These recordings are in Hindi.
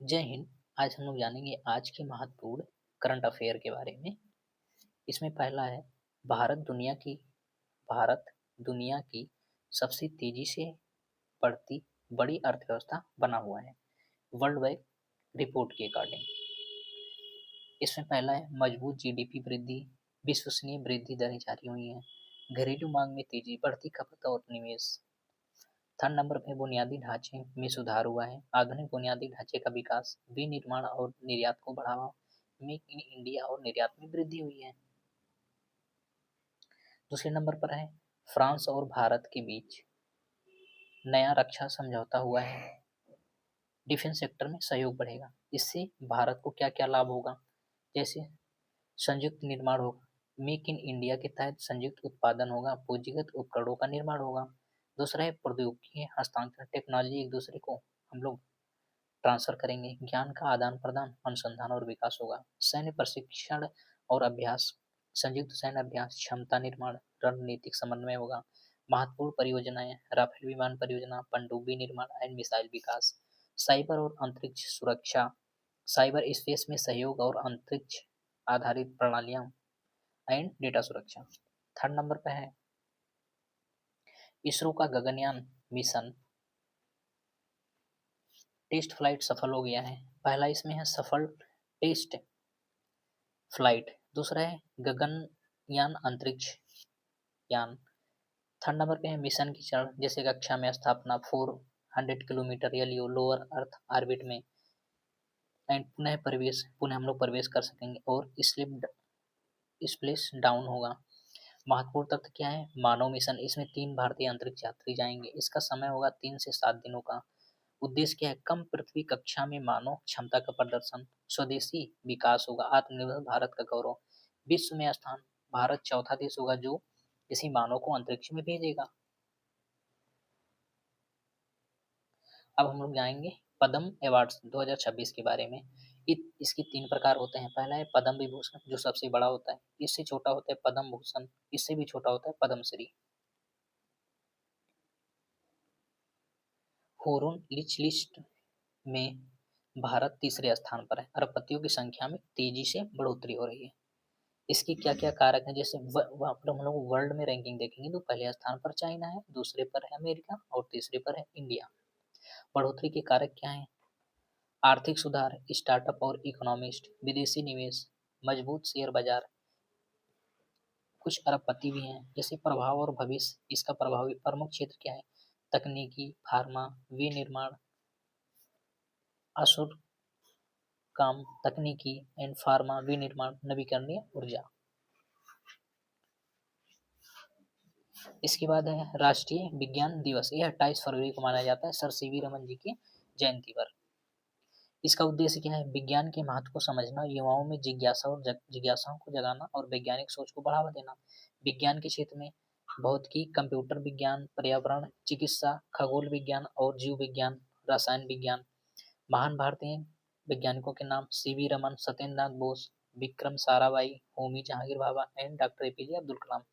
जय हिंद। आज हम लोग जानेंगे आज के महत्वपूर्ण करंट अफेयर के बारे में। इसमें पहला है, भारत दुनिया की भारत दुनिया की सबसे तेजी से बढ़ती बड़ी अर्थव्यवस्था बना हुआ है, वर्ल्ड बैंक रिपोर्ट के अकॉर्डिंग। इसमें पहला है, मजबूत जीडीपी वृद्धि, विश्वसनीय वृद्धि दरें जारी हुई हैं, घरेलू मांग में तेजी, बढ़ती खपत और निवेश। थर्ड नंबर पे बुनियादी ढांचे में सुधार हुआ है, आधुनिक बुनियादी ढांचे का विकास, विनिर्माण और निर्यात को बढ़ावा, मेक इन इंडिया और निर्यात में वृद्धि हुई है। दूसरे नंबर पर है, फ्रांस और भारत के बीच नया रक्षा समझौता हुआ है, डिफेंस सेक्टर में सहयोग बढ़ेगा। इससे भारत को क्या क्या लाभ होगा, जैसे संयुक्त निर्माण होगा, मेक इन इंडिया के तहत संयुक्त उत्पादन होगा, पूंजीगत उपकरणों का निर्माण होगा। दूसरा है प्रौद्योगिकी हस्तांतरण, टेक्नोलॉजी एक दूसरे को हम लोग ट्रांसफर करेंगे, ज्ञान का आदान प्रदान, अनुसंधान और विकास होगा। सैन्य प्रशिक्षण और अभ्यास, संयुक्त सैन्य अभ्यास, क्षमता निर्माण, रणनीतिक समन्वय होगा। महत्वपूर्ण परियोजनाएं, राफेल विमान परियोजना, पनडुब्बी निर्माण एंड मिसाइल विकास। साइबर और अंतरिक्ष सुरक्षा, साइबर स्पेस में सहयोग और अंतरिक्ष आधारित प्रणालियां एंड डेटा सुरक्षा। थर्ड नंबर पे है, इसरो का गगनयान मिशन टेस्ट फ्लाइट सफल हो गया है। पहला इसमें है सफल टेस्ट फ्लाइट, दूसरा है गगनयान अंतरिक्ष यान। थर्ड नंबर पे है मिशन की चरण, जैसे कक्षा में स्थापना, 400 किलोमीटर या लियो लोअर अर्थ ऑर्बिट में, एंड पुनः हम लोग प्रवेश कर सकेंगे और स्लिप स्प्लेश डाउन होगा। महत्वपूर्ण तथ्य क्या है, मानव मिशन, इसमें 3 भारतीय अंतरिक्ष यात्री जाएंगे, इसका समय होगा 3 से 7 दिनों का। उद्देश्य क्या है, कम पृथ्वी कक्षा में मानव क्षमता का प्रदर्शन, स्वदेशी विकास होगा, आत्मनिर्भर भारत का गौरव, विश्व में स्थान, भारत चौथा देश होगा जो किसी मानव को अंतरिक्ष में भेजेगा। अब हम लोग जाएंगे पद्म अवार्ड्स 2026 के बारे में। इसके 3 प्रकार होते हैं। पहला है पद्म विभूषण, जो सबसे बड़ा होता है, इससे छोटा होता है पद्म भूषण, इससे भी छोटा होता है पद्मश्री। होरून लिच लिस्ट में भारत तीसरे स्थान पर है, अरबपतियों की संख्या में तेजी से बढ़ोतरी हो रही है। इसके क्या क्या कारक हैं, जैसे हम लोग वर्ल्ड में रैंकिंग देखेंगे तो पहले स्थान पर चाइना है, दूसरे पर है अमेरिका और तीसरे पर है इंडिया। बढ़ोतरी के कारक क्या हैं, आर्थिक सुधार, स्टार्टअप और इकोनॉमिस्ट, विदेशी निवेश, मजबूत शेयर बाजार, कुछ अरबपति भी हैं। जैसे प्रभाव और भविष्य, इसका प्रभावी प्रमुख क्षेत्र क्या है, तकनीकी, फार्मा, विनिर्माण, असुर काम, तकनीकी एंड फार्मा, विनिर्माण, नवीकरणीय ऊर्जा। इसके बाद है राष्ट्रीय विज्ञान दिवस, यह 28 फरवरी को माना जाता है सर सीवी रमन जी की जयंती पर। इसका उद्देश्य क्या है, विज्ञान के महत्व को समझना, युवाओं में जिज्ञासा और जिज्ञासाओं को जगाना और वैज्ञानिक सोच को बढ़ावा देना। विज्ञान के क्षेत्र में भौतिकी, कंप्यूटर विज्ञान, पर्यावरण, चिकित्सा, खगोल विज्ञान और जीव विज्ञान, रसायन विज्ञान। महान भारतीय वैज्ञानिकों के नाम, सीवी रमन, सत्येंद्र नाथ बोस, विक्रम साराभाई, होमी जहांगीर भाभा एंड डॉक्टर एपीजे अब्दुल कलाम।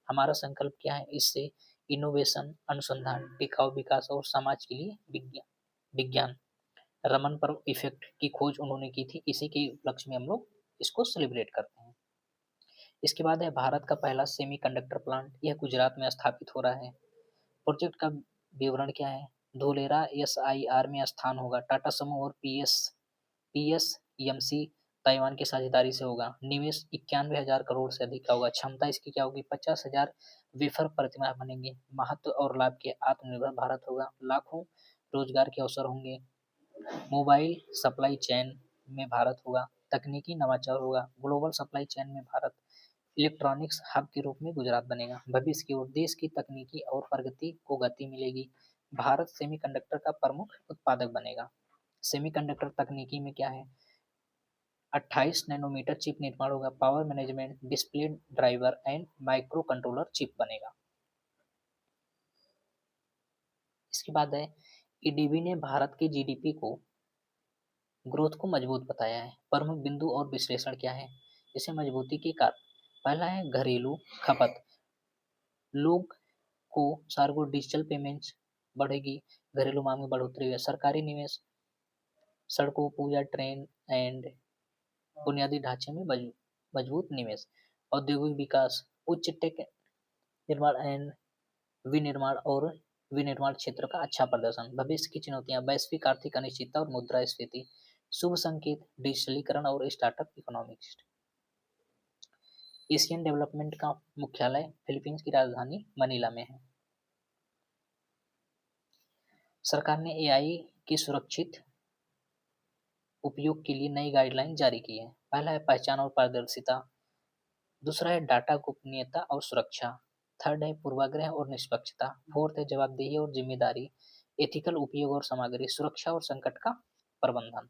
हमारा संकल्प क्या है, इससे इनोवेशन, अनुसंधान, टिकाऊ विकास और समाज के लिए विज्ञान विज्ञान रमन पर इफेक्ट की खोज उन्होंने की थी, इसी के उपलक्ष्य में हम लोग इसको सेलिब्रेट करते हैं। इसके बाद है भारत का पहला सेमीकंडक्टर प्लांट, यह गुजरात में स्थापित हो रहा है। प्रोजेक्ट का विवरण क्या है, धोलेरा एसआईआर में स्थान होगा, टाटा समूह और पीएसएमसी ताइवान की साझेदारी से होगा। निवेश 91,000 करोड़ से अधिक का होगा। क्षमता इसकी क्या होगी, 50,000 वेफर प्रतिमाह बनेंगे। महत्व और लाभ के, आत्मनिर्भर भारत होगा, लाखों रोजगार के अवसर होंगे, मोबाइल सप्लाई चेन में भारत होगा, तकनीकी नवाचार होगा, ग्लोबल सप्लाई चेन में भारत, इलेक्ट्रॉनिक्स हब के रूप में गुजरात बनेगा। भविष्य की ओर, देश की तकनीकी और प्रगति को गति मिलेगी, भारत सेमीकंडक्टर का प्रमुख उत्पादक बनेगा। सेमीकंडक्टर तकनीकी में क्या है, 28 नैनोमीटर चिप निर्माण होगा, power management, display driver and micro controller chip बनेगा। इसके बाद है, ईडीबी ने भारत के जीडीपी को ग्रोथ को मजबूत बताया है। प्रमुख बिंदु और विश्लेषण क्या है, इसे मजबूती के कारण, पहला है घरेलू खपत, लोग को सार्गो डिजिटल पेमेंट्स बढ़ेगी, घरेलू मांग में बढ़ोतरी है, सरकारी निवेश, सड़कों, पूजा, ट्रेन एंड बुनियादी ढांचे में मजबूत निवेश, औद्योगिक विकास, उच्च टेक निर्माण एंड विनिर्माण क्षेत्र का अच्छा प्रदर्शन। भविष्य की चुनौतियां, वैश्विक आर्थिक अनिश्चितता और मुद्रास्फीति। शुभ संकेत, डिजिटलीकरण और स्टार्टअप इकोनॉमिक्स। एशियन डेवलपमेंट का मुख्यालय फिलीपींस की राजधानी मनीला में है। सरकार ने एआई के सुरक्षित उपयोग के लिए नई गाइडलाइन जारी की है। पहला है पहचान और पारदर्शिता, दूसरा है डाटा गोपनीयता और सुरक्षा, थर्ड है पूर्वाग्रह और निष्पक्षता, फोर्थ है जवाबदेही और जिम्मेदारी, एथिकल उपयोग और सामग्री सुरक्षा और संकट का प्रबंधन।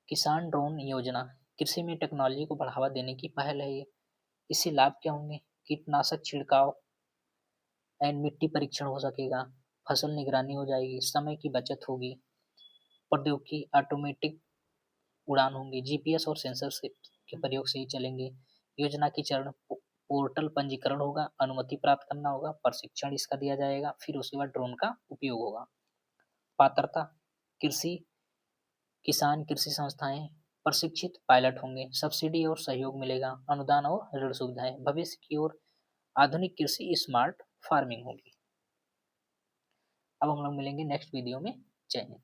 किसान ड्रोन योजना कृषि में टेक्नोलॉजी को बढ़ावा देने की पहल है ये। इससे लाभ क्या होंगे? कीटनाशक छिड़काव एंड मिट्टी परीक्षण हो सकेगा, फसल निगरानी हो जाएगी, समय की बचत होगी, प्रौद्योगिकी ऑटोमेटिक उड़ान होंगे, जीपीएस और सेंसर से के प्रयोग से ही चलेंगे। योजना की चरण पोर्टल पंजीकरण होगा, अनुमति प्राप्त करना होगा, प्रशिक्षण इसका दिया जाएगा, फिर उसके बाद ड्रोन का उपयोग होगा। पात्रता, कृषि किसान कृषि संस्थाएं प्रशिक्षित पायलट होंगे, सब्सिडी और सहयोग मिलेगा, अनुदान और ऋण सुविधाएं, भविष्य की ओर आधुनिक कृषि स्मार्ट फार्मिंग होगी। अब हम लोग मिलेंगे नेक्स्ट वीडियो में। जय हिंद।